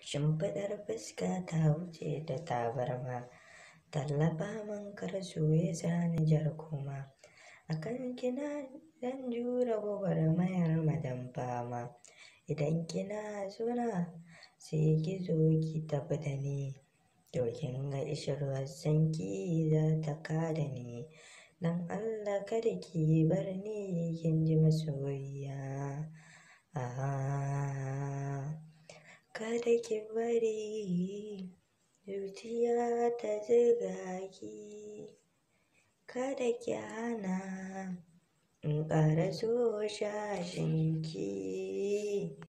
Shimfiɗar fuska ta wuce da tabarma, tallafa min kar so ya sani jar kuma. Akan kina zan jure gwagwarmayar madan fama, idan kina sona sai ki zo ki tafi da ni. To kin ga ishirwar sanki za ta kada ni, don Allah kada ki bar ni kin ji masoyiya. Kada ki bari zuciya ta zuga ki, kada ki hana in ƙara so shashin ki.